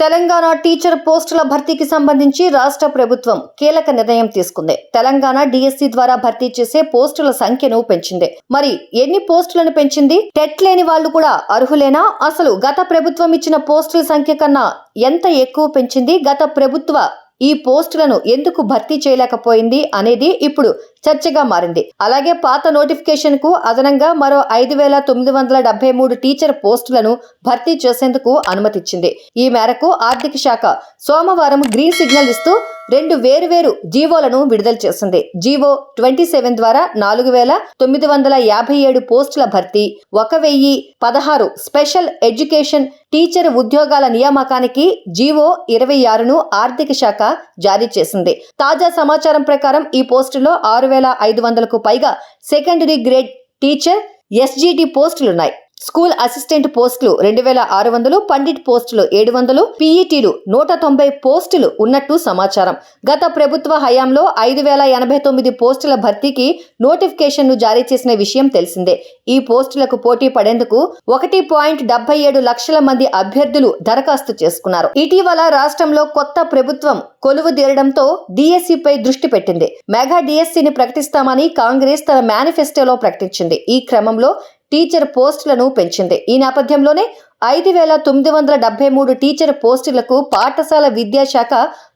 Telangana teacher పోస్టుల భర్తీకి సంబంధించి రాష్ట్ర ప్రభుత్వం కీలక నిర్ణయం తీసుకుంది. తెలంగాణ డిఎస్సి ద్వారా భర్తీ చేసే పోస్టుల సంఖ్యను పెంచింది. మరి ఎన్ని పోస్టులను పెంచింది? టెట్ లేని వాళ్ళు కూడా అర్హులేనా? అసలు గత ప్రభుత్వం ఇచ్చిన పోస్టుల సంఖ్య కన్నా ఎంత ఎక్కువ పెంచింది? గత ప్రభుత్వ ఈ పోస్టులను ఎందుకు భర్తీ చేయలేకపోయింది అనేది ఇప్పుడు చర్చగా మారింది. అలాగే పాత నోటిఫికేషన్ కు అదనంగా మరో 5,973 టీచర్ పోస్టులను భర్తీ చేసేందుకు అనుమతిచ్చింది. ఈ మేరకు ఆర్థిక శాఖ సోమవారం గ్రీన్ సిగ్నల్ ఇస్తూ 2 వేర్వేరు జీవోలను విడుదల చేసింది. జీవో 27 ద్వారా 4,957 పోస్టుల భర్తీ, 1,016 స్పెషల్ ఎడ్యుకేషన్ టీచర్ ఉద్యోగాల నియామకానికి జీవో 26ను ఆర్థిక శాఖ జారీ చేసింది. తాజా సమాచారం ప్రకారం ఈ పోస్టులో 6,500కు పైగా సెకండరీ గ్రేడ్ టీచర్ ఎస్జిటి పోస్టులున్నాయి. స్కూల్ అసిస్టెంట్ పోస్టులు 2,600, పండిట్ పోస్టులు 700, పీఈటీలు 190 పోస్టులు ఉన్నట్టు సమాచారం. గత ప్రభుత్వ హయాంలో 5,089 పోస్టుల భర్తీకి నోటిఫికేషన్ ను జారీ చేసిన విషయం తెలిసిందే. ఈ పోస్టులకు పోటీ పడేందుకు 1.77 లక్షల మంది అభ్యర్థులు దరఖాస్తు చేసుకున్నారు. ఇటీవల రాష్ట్రంలో కొత్త ప్రభుత్వం కొలువుదీరడంతో డిఎస్సిపై దృష్టి పెట్టింది. మెగా డిఎస్సిని ప్రకటిస్తామని కాంగ్రెస్ తన మేనిఫెస్టోలో ప్రకటించింది. ఈ క్రమంలో టీచర్ పోస్టులను పెంచింది. ఈ నేపథ్యంలోనే 5,973 టీచర్ పోస్టులకు పాఠశాల విద్యాశాఖ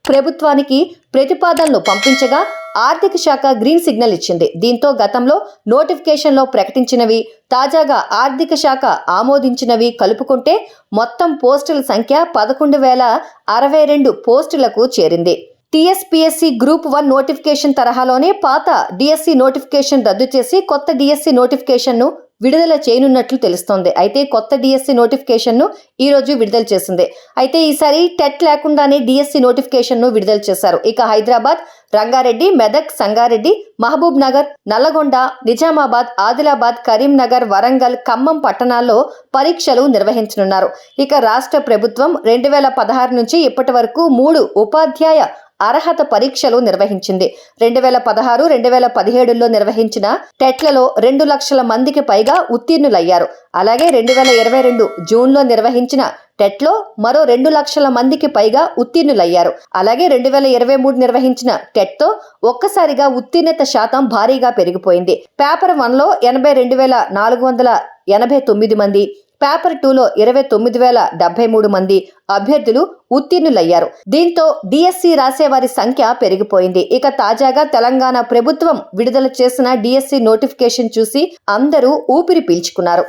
ప్రభుత్వానికి ప్రతిపాదనలు పంపించగా ఆర్థిక శాఖ గ్రీన్ సిగ్నల్ ఇచ్చింది. దీంతో గతంలో నోటిఫికేషన్లో ప్రకటించినవి, తాజాగా ఆర్థిక శాఖ ఆమోదించినవి కలుపుకుంటే మొత్తం పోస్టుల సంఖ్య 11,062 పోస్టులకు చేరింది. టీఎస్పీఎస్సీ గ్రూప్ 1 నోటిఫికేషన్ తరహాలోనే పాత డిఎస్సి నోటిఫికేషన్ రద్దు చేసి కొత్త డిఎస్సి నోటిఫికేషన్ను విడుదల చేయనున్నట్లు తెలుస్తోంది. అయితే కొత్త డిఎస్సి నోటిఫికేషన్ను ఈ రోజు విడుదల చేసింది. అయితే ఈసారి టెట్ లేకుండానే డిఎస్సి నోటిఫికేషన్ను విడుదల చేశారు. ఇక హైదరాబాద్, రంగారెడ్డి, మెదక్, సంగారెడ్డి, మహబూబ్ నగర్, నల్లగొండ, నిజామాబాద్, ఆదిలాబాద్, కరీంనగర్, వరంగల్, ఖమ్మం పట్టణాల్లో పరీక్షలు నిర్వహించనున్నారు. ఇక రాష్ట్ర ప్రభుత్వం 2016 నుంచి ఇప్పటి వరకు 3 ఉపాధ్యాయ అర్హత పరీక్షలు నిర్వహించింది. 2016, 2017లో నిర్వహించిన టెట్లలో 2 లక్షల మందికి పైగా ఉత్తీర్ణులయ్యారు. అలాగే 2022 జూన్లో నిర్వహించిన టెట్లో మరో 2 లక్షల మందికి పైగా ఉత్తీర్ణులయ్యారు. అలాగే 2023 నిర్వహించిన టెట్తో ఒక్కసారిగా ఉత్తీర్ణత శాతం భారీగా పెరిగిపోయింది. పేపర్ 1లో 82,489 మంది, పేపర్ 2లో 29,073 మంది అభ్యర్థులు ఉత్తీర్ణులయ్యారు. దీంతో డిఎస్సి రాసేవారి సంఖ్య పెరిగిపోయింది. ఇక తాజాగా తెలంగాణ ప్రభుత్వం విడుదల చేసిన డిఎస్సి నోటిఫికేషన్ చూసి అందరూ ఊపిరి పీల్చుకున్నారు.